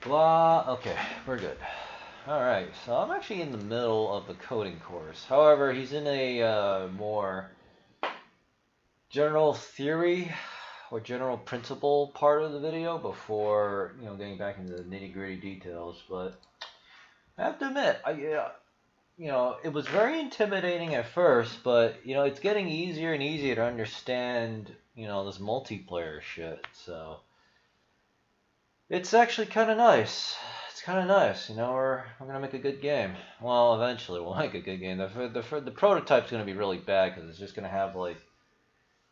Blah. Okay, we're good. Alright, so I'm actually in the middle of the coding course. However, he's in a more general theory or general principle part of the video before, getting back into the nitty-gritty details. But I have to admit, it was very intimidating at first, but, it's getting easier and easier to understand, this multiplayer shit. So it's actually kind of nice. It's kind of nice, we're gonna make a good game. Well, eventually we'll make a good game. The prototype's gonna be really bad because it's just gonna have like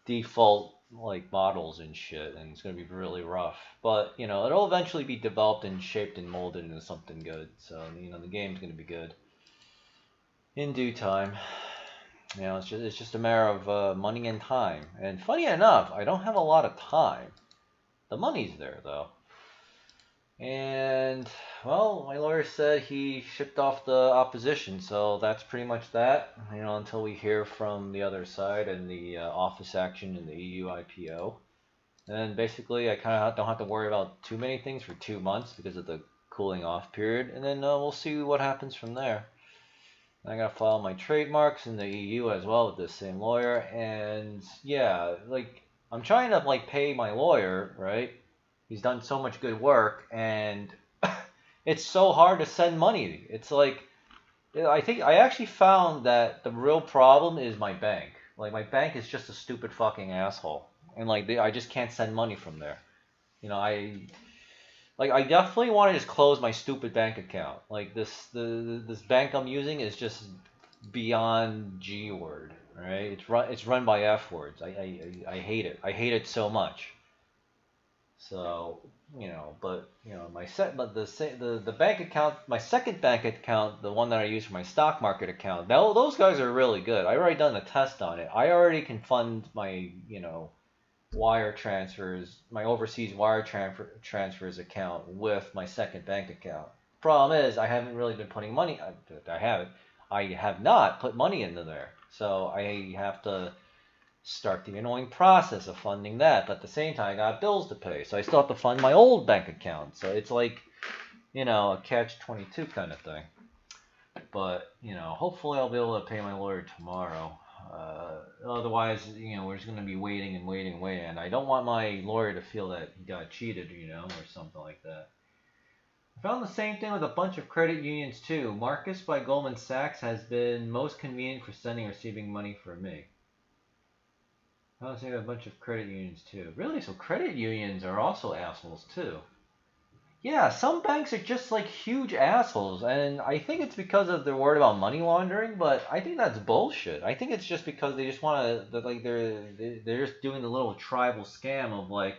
default like models and shit, and it's gonna be really rough. But it'll eventually be developed and shaped and molded into something good. So the game's gonna be good in due time. It's just a matter of money and time. And funny enough, I don't have a lot of time. The money's there though. And, well, my lawyer said he shipped off the opposition, so that's pretty much that, until we hear from the other side and the office action in the EU IPO. And then basically I kind of don't have to worry about too many things for 2 months because of the cooling off period, and then we'll see what happens from there. I gotta file my trademarks in the EU as well with this same lawyer, and yeah, like, I'm trying to, like, pay my lawyer, right? He's done so much good work, and it's so hard to send money. It's like, I think I actually found that the real problem is my bank. Like, my bank is just a stupid fucking asshole, and like I just can't send money from there. I definitely want to just close my stupid bank account. Like this bank I'm using is just beyond G word, right? It's run by F words. I hate it. I hate it so much. So, the bank account, my second bank account, the one that I use for my stock market account, those guys are really good. I already done the test on it. I already can fund my, wire transfers, my overseas wire transfers account with my second bank account. Problem is, I haven't really been putting money. I have not put money into there. So I have to start the annoying process of funding that, but at the same time I got bills to pay, so I still have to fund my old bank account. So it's like, a catch-22 kind of thing. But hopefully I'll be able to pay my lawyer tomorrow. Otherwise, we're just going to be waiting and waiting and waiting, and I don't want my lawyer to feel that he got cheated, or something like that. I found the same thing with a bunch of credit unions too. Marcus by Goldman Sachs has been most convenient for sending and receiving money for me. I was thinking a bunch of credit unions too. Really? So credit unions are also assholes too. Yeah, some banks are just like huge assholes, and I think it's because of they're worried about money laundering. But I think that's bullshit. I think it's just because they just want to, like, they're just doing the little tribal scam of like,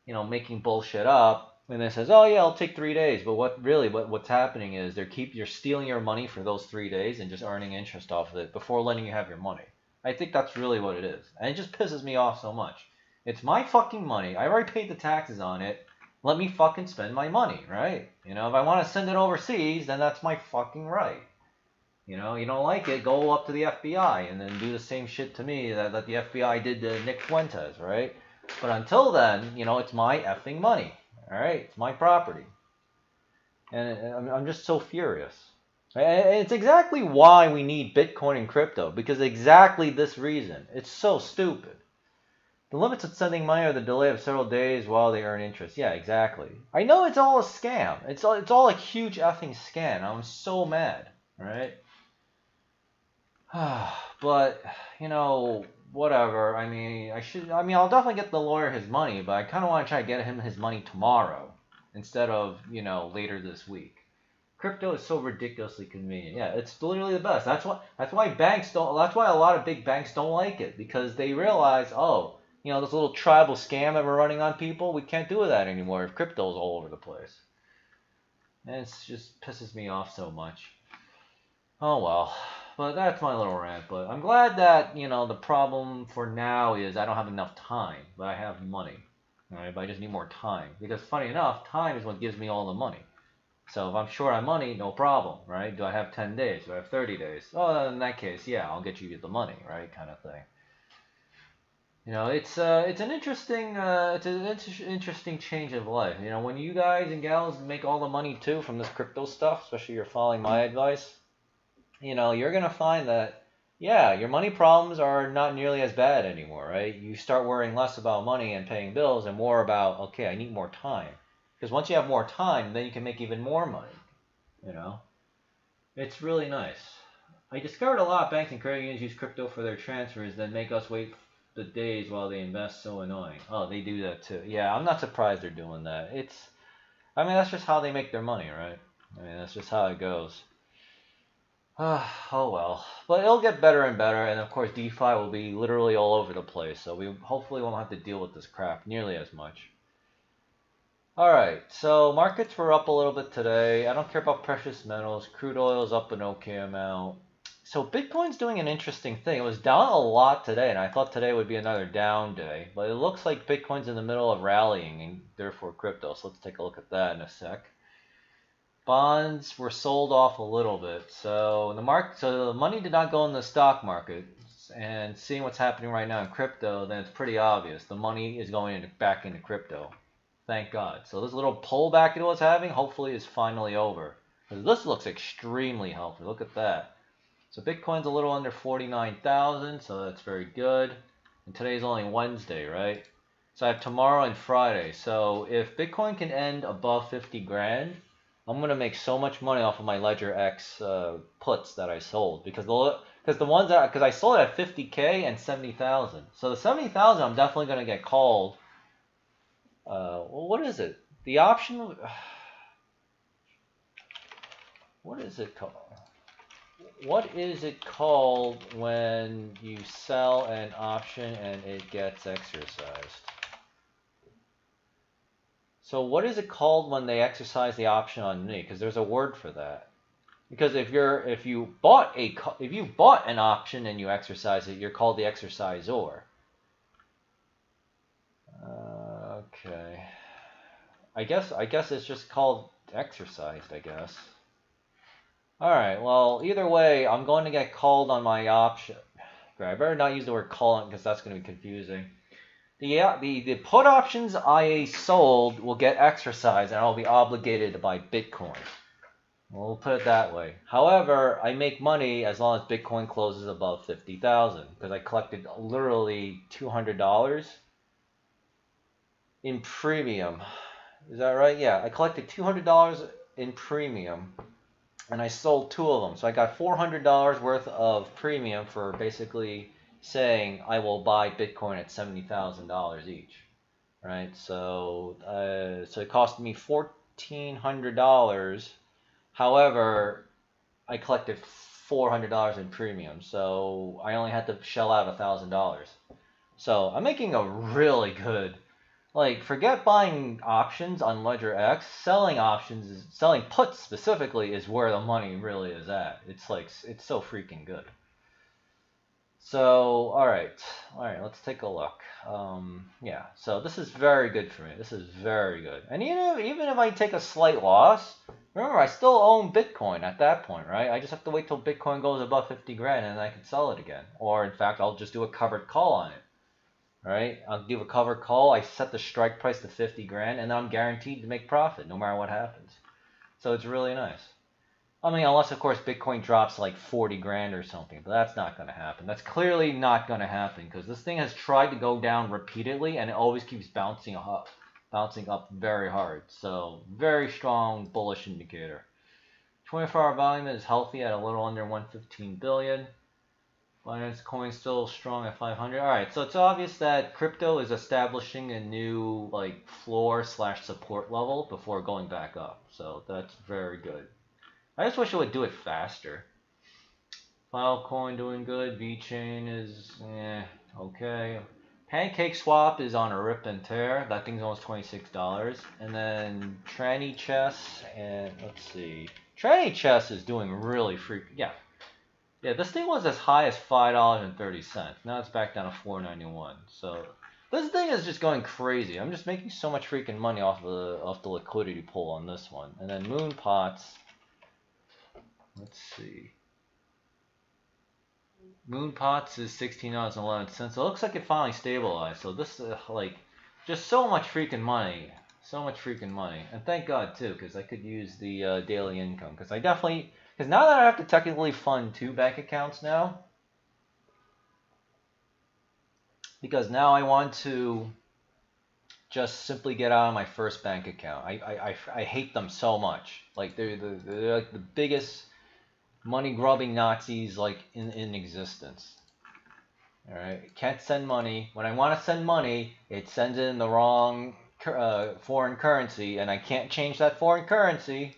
making bullshit up, and it says, oh yeah, I'll take 3 days. But what's happening is you're stealing your money for those 3 days and just earning interest off of it before letting you have your money. I think that's really what it is. And it just pisses me off so much. It's my fucking money. I already paid the taxes on it. Let me fucking spend my money, right? If I want to send it overseas, then that's my fucking right. You don't like it, go up to the FBI and then do the same shit to me that the FBI did to Nick Fuentes, right? But until then, it's my effing money, all right? It's my property. And I'm just so furious. And it's exactly why we need Bitcoin and crypto, because exactly this reason. It's so stupid. The limits of sending money are the delay of several days while they earn interest. Yeah, exactly. I know it's all a scam. It's all a huge effing scam. I'm so mad, right? But, whatever. I'll definitely get the lawyer his money, but I kind of want to try to get him his money tomorrow instead of, later this week. Crypto is so ridiculously convenient. Yeah, it's literally the best. That's why banks don't. That's why a lot of big banks don't like it, because they realize, oh, this little tribal scam that we're running on people, we can't do that anymore if crypto's all over the place. And it just pisses me off so much. Oh well, but that's my little rant. But I'm glad that the problem for now is I don't have enough time, but I have money. All right, but I just need more time, because funny enough, time is what gives me all the money. So if I'm short on money, no problem, right? Do I have 10 days? Do I have 30 days? Oh, in that case, yeah, I'll get you the money, right? Kind of thing. You know, it's an interesting interesting change of life. You know, when you guys and gals make all the money too from this crypto stuff, especially you're following my advice, you know, you're gonna find that yeah, your money problems are not nearly as bad anymore, right? You start worrying less about money and paying bills and more about okay, I need more time. Because once you have more time, then you can make even more money. You know, it's really nice. I discovered a lot of banks and credit unions use crypto for their transfers, then make us wait the days while they invest. So annoying. Oh, they do that too. Yeah, I'm not surprised they're doing that. I mean, that's just how they make their money, right? I mean, that's just how it goes. Oh well, but it'll get better and better, and of course DeFi will be literally all over the place. So we hopefully won't have to deal with this crap nearly as much. All right, so markets were up a little bit today. I don't care about precious metals. Crude oil is up an okay amount. So Bitcoin's doing an interesting thing. It was down a lot today, and I thought today would be another down day. But it looks like Bitcoin's in the middle of rallying, and therefore crypto. So let's take a look at that in a sec. Bonds were sold off a little bit. So the money did not go in the stock market. And seeing what's happening right now in crypto, then it's pretty obvious. The money is going back into crypto. Thank God. So this little pullback it was having, hopefully, is finally over. Because this looks extremely healthy. Look at that. So Bitcoin's a little under 49,000, so that's very good. And today's only Wednesday, right? So I have tomorrow and Friday. So if Bitcoin can end above 50 grand, I'm gonna make so much money off of my Ledger X puts that I sold because I sold it at 50K and 70,000. So the 70,000 I'm definitely gonna get called. Well, what is it? The option. What is it called? What is it called when you sell an option and it gets exercised? So what is it called when they exercise the option on me? Because there's a word for that. Because if you bought an option and you exercise it, you're called the exercisor. Okay. I guess it's just called exercised, I guess. Alright, well, either way, I'm going to get called on my option. I better not use the word calling because that's going to be confusing. The put options I sold will get exercised and I'll be obligated to buy Bitcoin. We'll put it that way. However, I make money as long as Bitcoin closes above 50,000 because I collected literally $200 in premium. Is that right? Yeah, I collected $200 in premium and I sold 2 of them. So I got $400 worth of premium for basically saying I will buy Bitcoin at $70,000 each, right? So it cost me $1,400. However, I collected $400 in premium, so I only had to shell out $1,000. So I'm making a really good. Like, forget buying options on Ledger X. Selling puts specifically is where the money really is at. It's so freaking good. So, all right, let's take a look. Yeah, so this is very good for me. This is very good. And even if I take a slight loss, remember I still own Bitcoin at that point, right? I just have to wait till Bitcoin goes above 50 grand and I can sell it again. Or in fact, I'll just do a covered call on it. Right? I'll do a cover call. I set the strike price to 50 grand, and I'm guaranteed to make profit no matter what happens. So it's really nice. I mean, unless of course Bitcoin drops like 40 grand or something, but that's not going to happen. That's clearly not going to happen because this thing has tried to go down repeatedly, and it always keeps bouncing up very hard. So very strong bullish indicator. 24-hour volume is healthy at a little under 115 billion. Binance Coin still strong at 500. All right, so it's obvious that crypto is establishing a new like floor / support level before going back up. So that's very good. I just wish it would do it faster. Filecoin doing good. VeChain is okay. Pancake Swap is on a rip and tear. That thing's almost $26. And then Tranny Chess and let's see. Tranny Chess is doing really Yeah, this thing was as high as $5.30. Now it's back down to $4.91. So this thing is just going crazy. I'm just making so much freaking money off the liquidity pool on this one. And then Moonpots. Let's see. Moon Pots is $16.11. It looks like it finally stabilized. So this is like just so much freaking money. So much freaking money. And thank God too, because I could use the daily income. Because I definitely, because now that I have to technically fund 2 bank accounts now, because now I want to just simply get out of my first bank account. I hate them so much. Like they're like the biggest money grubbing Nazis like in existence. All right, can't send money. When I want to send money, it sends it in the wrong foreign currency, and I can't change that foreign currency.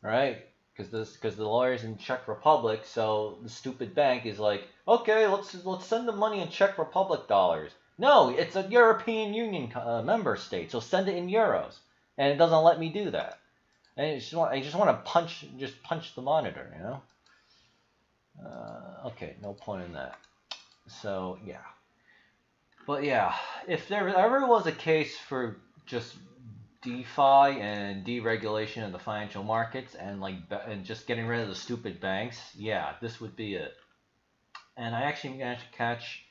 All right, because the lawyers in Czech Republic, so the stupid bank is like, okay, let's send the money in Czech Republic dollars. No, it's a European Union member state, so send it in euros, and it doesn't let me do that. And I just want to punch the monitor, you know. Okay, no point in that. So yeah, but yeah, if there ever was a case for just DeFi and deregulation of the financial markets and and just getting rid of the stupid banks, yeah, this would be it. And I actually managed to catch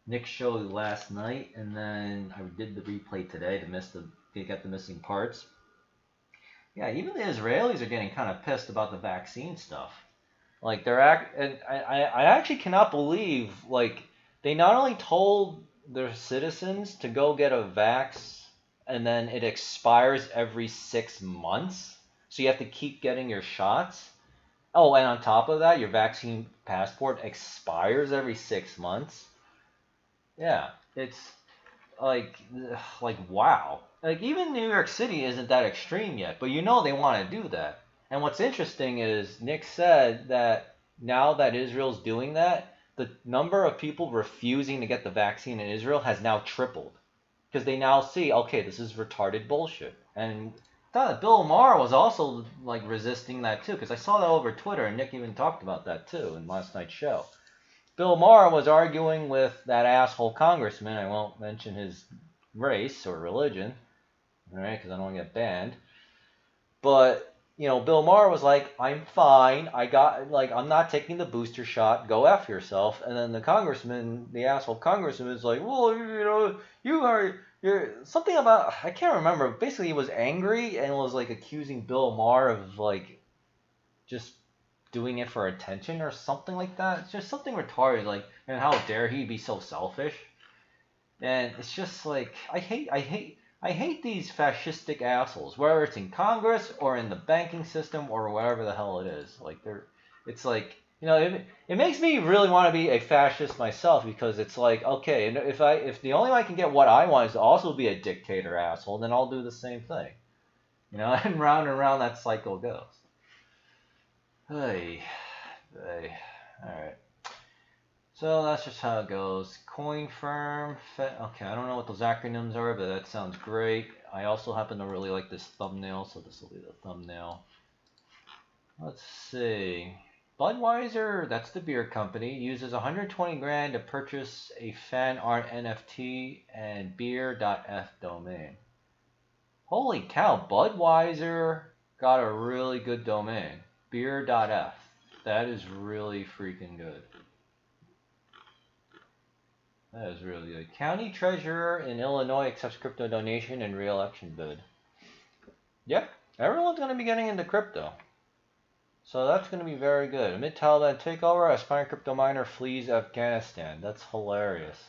Nick's show last night, and then I did the replay today to get the missing parts. Yeah, even the Israelis are getting kind of pissed about the vaccine stuff. Like and I actually cannot believe like they not only told their citizens to go get a vax and then it expires every 6 months, so you have to keep getting your shots. Oh, and on top of that, your vaccine passport expires every 6 months. Yeah, it's like wow. Like even New York City isn't that extreme yet, but you know they want to do that. And what's interesting is Nick said that now that Israel's doing that, the number of people refusing to get the vaccine in Israel has now tripled because they now see, okay, this is retarded bullshit. And I thought that Bill Maher was also like resisting that too, because I saw that over Twitter, and Nick even talked about that too in last night's show. Bill Maher was arguing with that asshole congressman. I won't mention his race or religion, all right, because I don't want to get banned. But you know, Bill Maher was like, "I'm fine. I'm not taking the booster shot. Go F yourself." And then the asshole congressman, is like, "Well, you know, you're something about I can't remember. Basically, he was angry and was like accusing Bill Maher of like just doing it for attention or something like that. It's just something retarded. Like, and how dare he be so selfish? And it's just like I hate these fascistic assholes, whether it's in Congress or in the banking system or whatever the hell it is. Like it's like you know, it makes me really want to be a fascist myself because it's like okay, and if the only way I can get what I want is to also be a dictator asshole, then I'll do the same thing. You know, and round that cycle goes. Hey, hey, all right. So that's just how it goes. Coin firm. Okay, I don't know what those acronyms are, but that sounds great. I also happen to really like this thumbnail, so this will be the thumbnail. Let's see. Budweiser, that's the beer company, uses 120 grand to purchase a fan art NFT and beer.f domain. Holy cow, Budweiser got a really good domain. Beer.f. That is really freaking good. That is really good. County treasurer in Illinois accepts crypto donation and re-election bid. Yep, everyone's going to be getting into crypto. So that's going to be very good. Amid Taliban takeover, aspiring crypto miner flees Afghanistan. That's hilarious.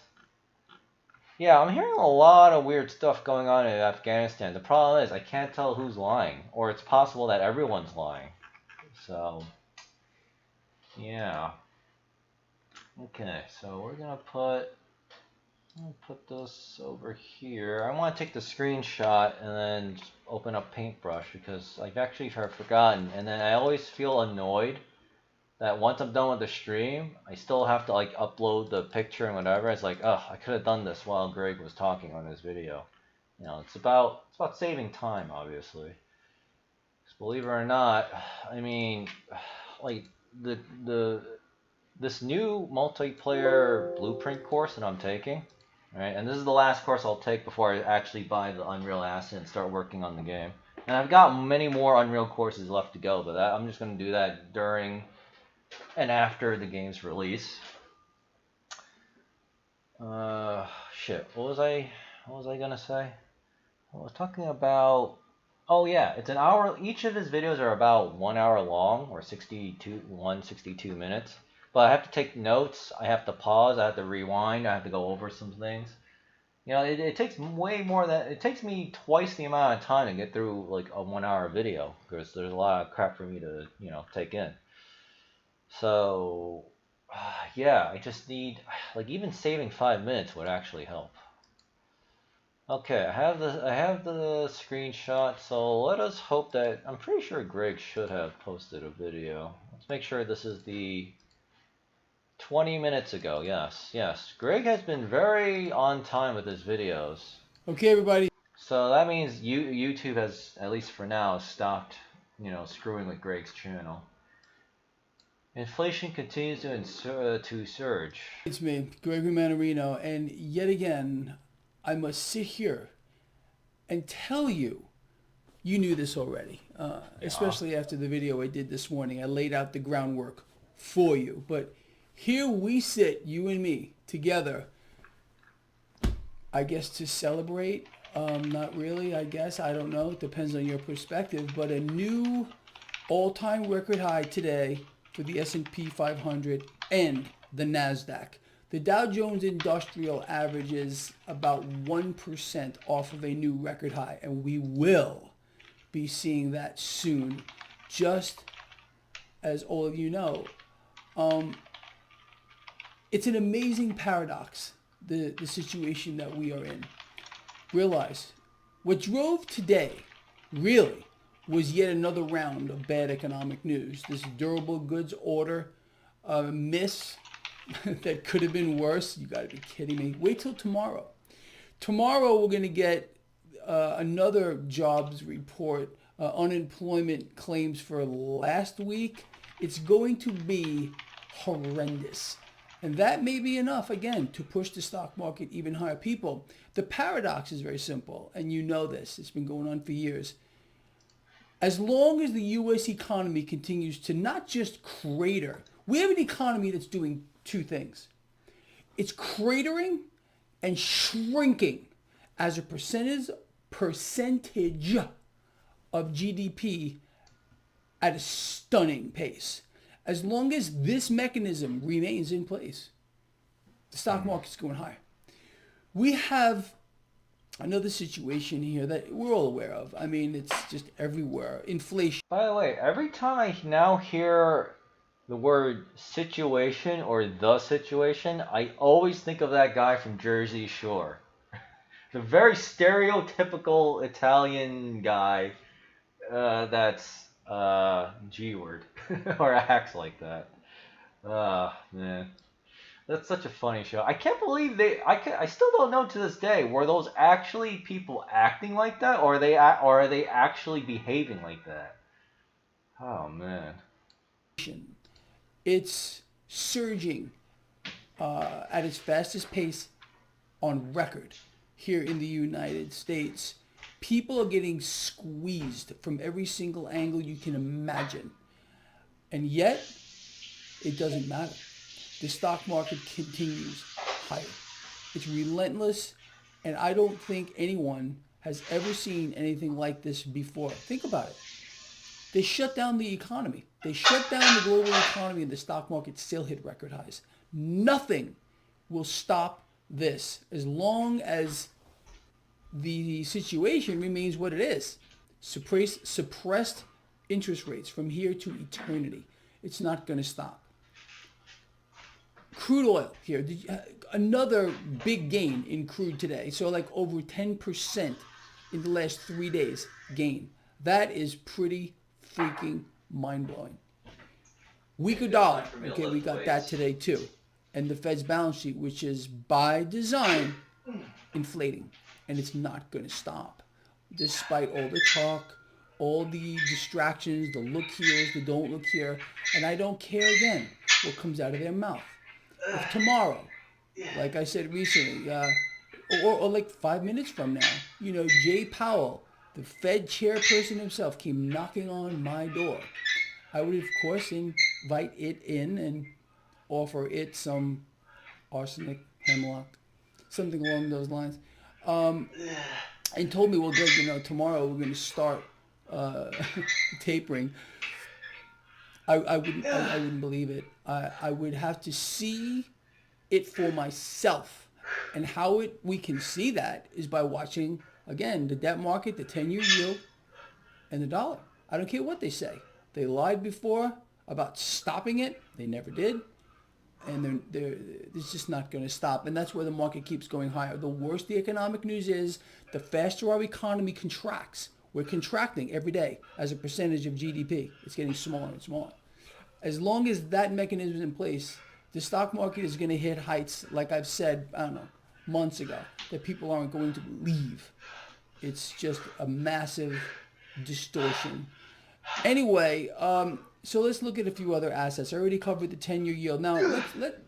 Yeah, I'm hearing a lot of weird stuff going on in Afghanistan. The problem is I can't tell who's lying. Or it's possible that everyone's lying. So, yeah. Okay, so we're going to put this over here. I want to take the screenshot and then just open up Paintbrush because I've actually forgotten. And then I always feel annoyed that once I'm done with the stream, I still have to like upload the picture and whatever. It's like, oh, I could have done this while Greg was talking on this video. You know, it's about saving time, obviously. Because believe it or not, I mean, like this new multiplayer blueprint course that I'm taking. Alright, and this is the last course I'll take before I actually buy the Unreal asset and start working on the game. And I've got many more Unreal courses left to go, but I'm just going to do that during and after the game's release. Shit. What was I gonna say? I was talking about. Oh yeah, it's an hour. Each of his videos are about 1 hour long, or 62 minutes. But I have to take notes. I have to pause. I have to rewind. I have to go over some things. It takes way more than it takes me twice the amount of time to get through like a 1 hour video because there's a lot of crap for me to take in. So yeah, I just need like even saving 5 minutes would actually help. Okay, I have the screenshot, so let us hope that I'm pretty sure Greg should have posted a video. Let's make sure this is the 20 minutes ago. Yes, yes. Greg has been very on time with his videos. Okay, everybody. So that means YouTube has, at least for now, stopped, screwing with Greg's channel. Inflation continues to surge. It's me, Gregory Manarino, and yet again, I must sit here and tell you, you knew this already, especially after the video I did this morning. I laid out the groundwork for you, but here we sit, you and me, together, I guess to celebrate. Not really, I guess. I don't know. It depends on your perspective, but a new all-time record high today for the S&P 500 and the NASDAQ. The Dow Jones Industrial Average is about 1% off of a new record high, and we will be seeing that soon. Just as all of you know, it's an amazing paradox, the situation that we are in. Realize, what drove today really was yet another round of bad economic news. This durable goods order miss that could have been worse. You got to be kidding me. Wait till tomorrow. Tomorrow we're going to get another jobs report, unemployment claims for last week. It's going to be horrendous. And that may be enough, again, to push the stock market even higher. People, the paradox is very simple, and you know this. It's been going on for years. As long as the U.S. economy continues to not just crater, we have an economy that's doing two things. It's cratering and shrinking as a percentage of GDP at a stunning pace. As long as this mechanism remains in place, the stock market's going higher. We have another situation here that we're all aware of. I mean, it's just everywhere. Inflation. By the way, every time I now hear the word situation or the situation, I always think of that guy from Jersey Shore. The very stereotypical Italian guy that's G-word or acts like that. Man. That's such a funny show. I can't believe I still don't know to this day, were those actually people acting like that, or are they actually behaving like that? Oh man. It's surging at its fastest pace on record here in the United States. People are getting squeezed from every single angle you can imagine. And yet, it doesn't matter. The stock market continues higher. It's relentless, and I don't think anyone has ever seen anything like this before. Think about it. They shut down the economy. They shut down the global economy, and the stock market still hit record highs. Nothing will stop this as long as the situation remains what it is. Suppressed interest rates from here to eternity. It's not going to stop. Crude oil here. Another big gain in crude today. So like over 10% in the last 3 days gain. That is pretty freaking mind-blowing. Weaker dollar. Okay, we got that today too. And the Fed's balance sheet, which is by design inflating. And it's not going to stop. Despite all the talk, all the distractions, the look here's, the don't look here. And I don't care again what comes out of their mouth. If tomorrow, like I said recently, or like 5 minutes from now, Jay Powell, the Fed chairperson himself, came knocking on my door, I would, of course, invite it in and offer it some arsenic, hemlock, something along those lines. Um, and told me, well, Greg, tomorrow we're going to start uh, tapering. I wouldn't believe it. I would have to see it for myself, and how we can see that is by watching again the debt market, the 10-year yield, and the dollar. I don't care what they say. They lied before about stopping it. They never did. And it's just not going to stop. And that's where the market keeps going higher. The worse the economic news is, the faster our economy contracts. We're contracting every day as a percentage of GDP. It's getting smaller and smaller. As long as that mechanism is in place, the stock market is going to hit heights, like I've said, I don't know, months ago, that people aren't going to believe. It's just a massive distortion. Anyway, so let's look at a few other assets. I already covered the 10-year yield. Now,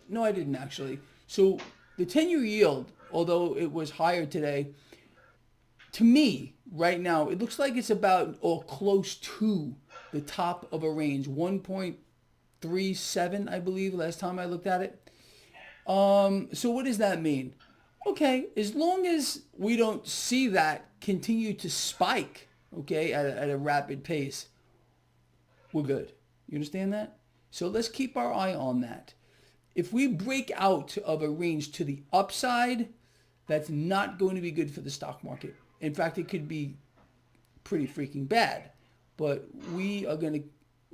no, I didn't actually. So the 10-year yield, although it was higher today, to me, right now, it looks like it's about or close to the top of a range, 1.37, I believe, last time I looked at it. So what does that mean? Okay, as long as we don't see that continue to spike, okay, at a rapid pace, we're good. You understand that? So let's keep our eye on that. If we break out of a range to the upside, that's not going to be good for the stock market. In fact, it could be pretty freaking bad. But we're going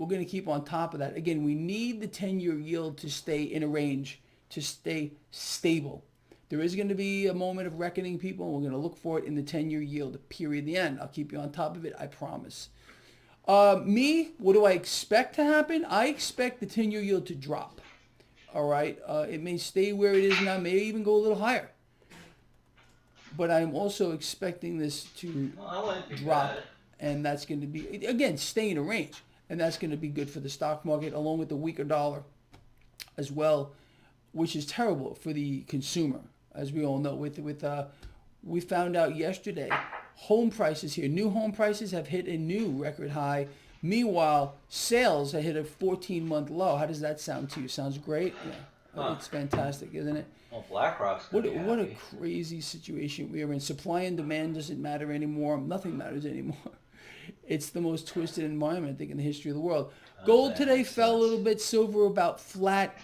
to keep on top of that. Again, we need the 10-year yield to stay in a range, to stay stable. There is going to be a moment of reckoning, people. We're going to look for it in the 10-year yield, period, the end. I'll keep you on top of it, I promise. What do I expect to happen? I expect the 10-year yield to drop. All right? It may stay where it is now, may even go a little higher. But I'm also expecting this to drop, and that's going to be, again, stay in a range. And that's going to be good for the stock market, along with the weaker dollar as well, which is terrible for the consumer, as we all know. We found out yesterday, home prices here, new home prices have hit a new record high. Meanwhile, sales have hit a 14-month low. How does that sound to you? Sounds great? Yeah. It's fantastic, isn't it? Well, BlackRock's what a crazy situation we are in. Supply and demand doesn't matter anymore. Nothing matters anymore. It's the most twisted environment, I think, in the history of the world. Gold today fell a little bit. Silver about flat.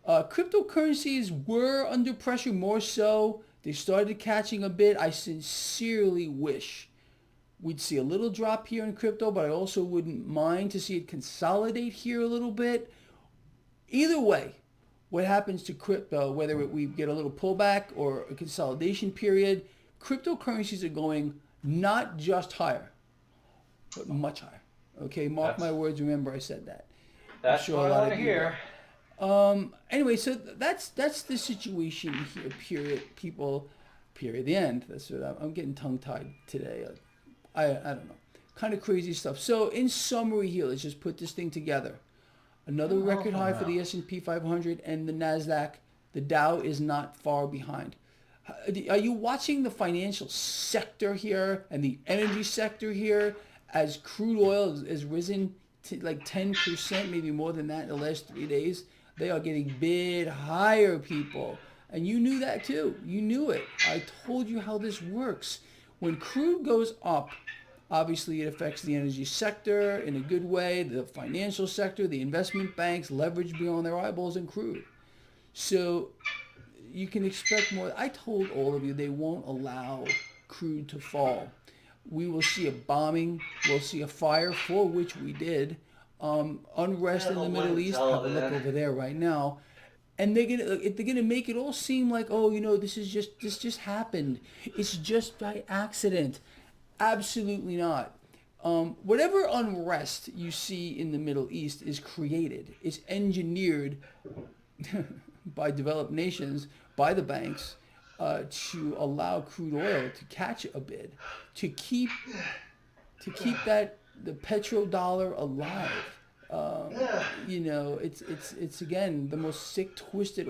Cryptocurrencies were under pressure, more so. They started catching a bit. I sincerely wish we'd see a little drop here in crypto, but I also wouldn't mind to see it consolidate here a little bit. Either way, what happens to crypto, whether we get a little pullback or a consolidation period, cryptocurrencies are going not just higher, but much higher. Okay, mark my words. Remember, I said that. That's sure what I want to hear. Anyway, so that's the situation here. Period. People. Period. The end. That's what I'm getting tongue-tied today. I don't know. Kind of crazy stuff. So in summary here, let's just put this thing together. Another record high for the S&P 500 and the NASDAQ. The Dow is not far behind. Are you watching the financial sector here and the energy sector here as crude oil has risen to like 10%, maybe more than that in the last 3 days? They are getting bid higher, people. And you knew that too. You knew it. I told you how this works. When crude goes up, obviously it affects the energy sector in a good way, the financial sector, the investment banks leverage beyond their eyeballs in crude. So you can expect more. I told all of you they won't allow crude to fall. We will see a bombing. We'll see a fire, for which we did. Unrest in the Middle East. Have a look over there right now. And they're gonna make it all seem like, this just happened. It's just by accident. Absolutely not. Whatever unrest you see in the Middle East is created. It's engineered by developed nations, by the banks, to allow crude oil to catch a bid, to keep that the petrodollar alive. It's again the most sick, twisted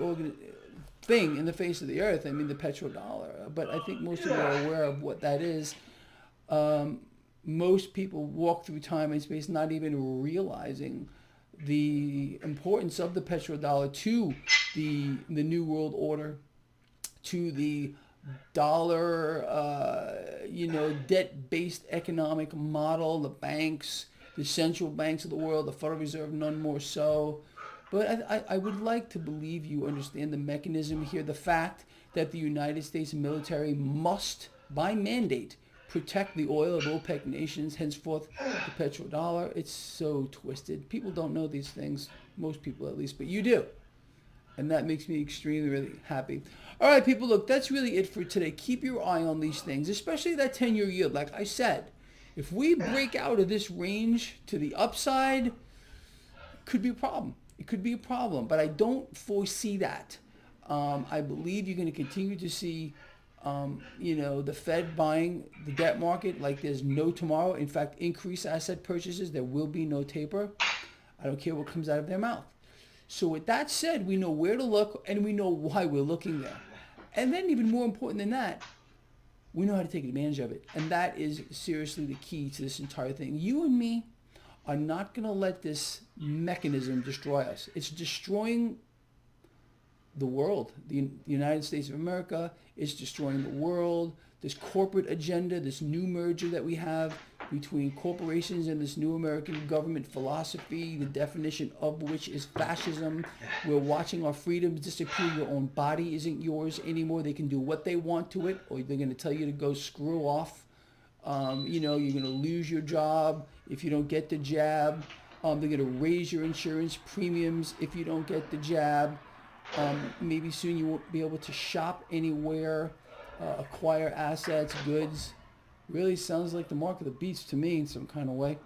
thing in the face of the earth. I mean, the petrodollar. But I think most of you are aware of what that is. Most people walk through time and space not even realizing the importance of the petrodollar to the new world order, to the dollar, debt-based economic model, the banks, the central banks of the world, the Federal Reserve, none more so. But I would like to believe you understand the mechanism here. The fact that the United States military must, by mandate, protect the oil of OPEC nations, henceforth the petrodollar. It's so twisted. People don't know these things, most people at least, but you do. And that makes me extremely, really happy. All right, people, look, that's really it for today. Keep your eye on these things, especially that 10-year yield. Like I said, if we break out of this range to the upside, it could be a problem. It could be a problem, but I don't foresee that. I believe you're going to continue to see, the Fed buying the debt market like there's no tomorrow. In fact, increase asset purchases. There will be no taper. I don't care what comes out of their mouth. So with that said, we know where to look and we know why we're looking there. And then even more important than that, we know how to take advantage of it. And that is seriously the key to this entire thing. You and me are not going to let this mechanism destroy us. It's destroying the world. The United States of America is destroying the world. This corporate agenda, this new merger that we have between corporations and this new American government philosophy, the definition of which is fascism. We're watching our freedoms disappear. Your own body isn't yours anymore. They can do what they want to it, or they're going to tell you to go screw off. You're going to lose your job if you don't get the jab. They're going to raise your insurance premiums if you don't get the jab. Maybe soon you won't be able to shop anywhere, acquire assets, goods. Really sounds like the mark of the beast to me in some kind of way.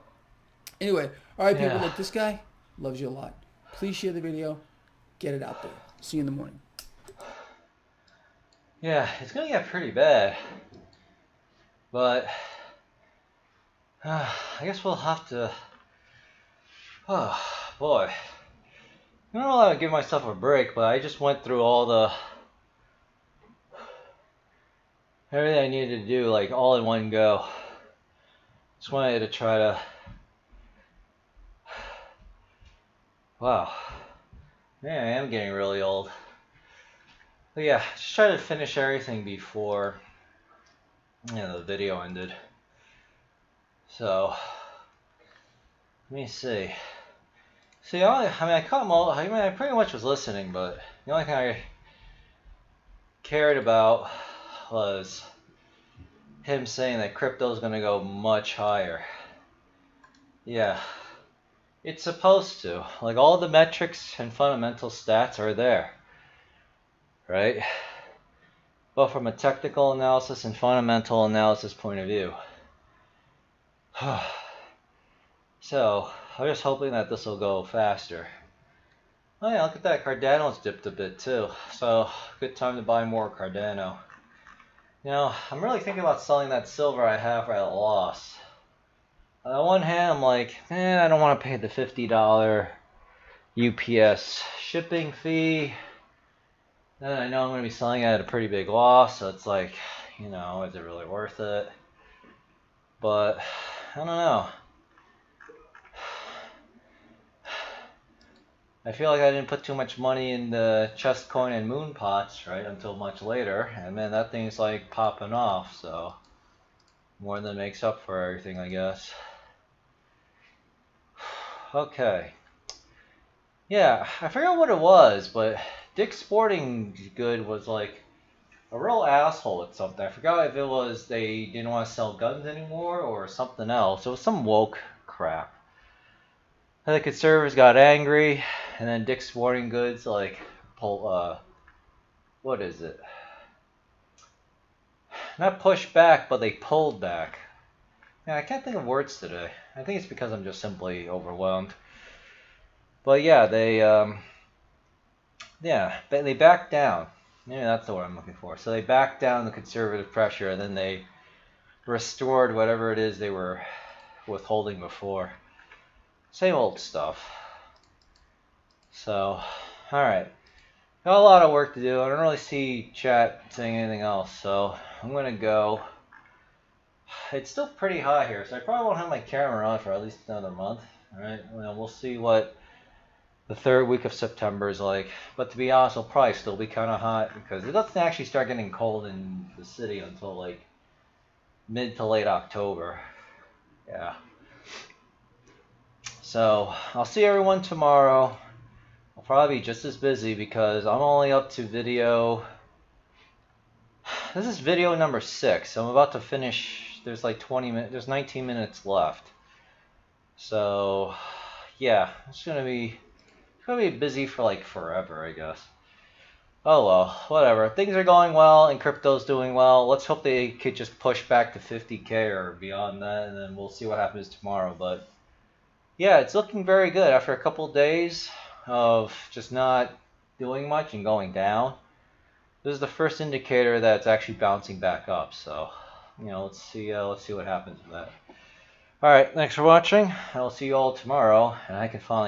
Anyway, all right, people, look, this guy loves you a lot. Please share the video. Get it out there. See you in the morning. Yeah, it's going to get pretty bad. But I guess we'll have to... Oh, boy. I don't know how to give myself a break, but I just went through all the... everything I needed to do, like, all in one go. Just wanted to try to... Wow. Man, I am getting really old. But yeah, just try to finish everything before the video ended. So, let me see. See, I caught them all. I pretty much was listening, but the only thing I cared about was him saying that crypto is going to go much higher. Yeah, it's supposed to. Like, all the metrics and fundamental stats are there, right? But from a technical analysis and fundamental analysis point of view. So, I'm just hoping that this will go faster. Oh yeah, look at that. Cardano's dipped a bit too. So, good time to buy more Cardano. I'm really thinking about selling that silver I have at a loss. On the one hand, I'm like, I don't want to pay the $50 UPS shipping fee. Then I know I'm going to be selling it at a pretty big loss, so it's like, is it really worth it? But, I don't know. I feel like I didn't put too much money in the chest coin and moon pots, right, until much later, and then that thing's like popping off, so more than makes up for everything, I guess. Okay. Yeah, I forgot what it was, but Dick's Sporting Good was like a real asshole at something. I forgot if it was they didn't want to sell guns anymore or something else. It was some woke crap. And the conservatives got angry, and then Dick's Sporting Goods what is it? Not pushed back, but they pulled back. Yeah, I can't think of words today. I think it's because I'm just simply overwhelmed. But yeah, they backed down. Maybe that's the word I'm looking for. So they backed down the conservative pressure, and then they restored whatever it is they were withholding before. Same old stuff. So, alright. Got a lot of work to do. I don't really see chat saying anything else, so I'm going to go. It's still pretty hot here, so I probably won't have my camera on for at least another month. Alright, well, we'll see what the third week of September is like. But to be honest, it'll probably still be kind of hot because it doesn't actually start getting cold in the city until like mid to late October. Yeah. So I'll see everyone tomorrow. I'll probably be just as busy because I'm only up to video. This is video number 6. I'm about to finish. There's like 20 minutes. There's 19 minutes left. So yeah, it's gonna be busy for like forever, I guess. Oh well, whatever. Things are going well and crypto's doing well. Let's hope they could just push back to 50K or beyond that, and then we'll see what happens tomorrow. But yeah, it's looking very good after a couple of days of just not doing much and going down. This is the first indicator that it's actually bouncing back up. So, let's see what happens with that. All right, thanks for watching. I'll see you all tomorrow, and I can finally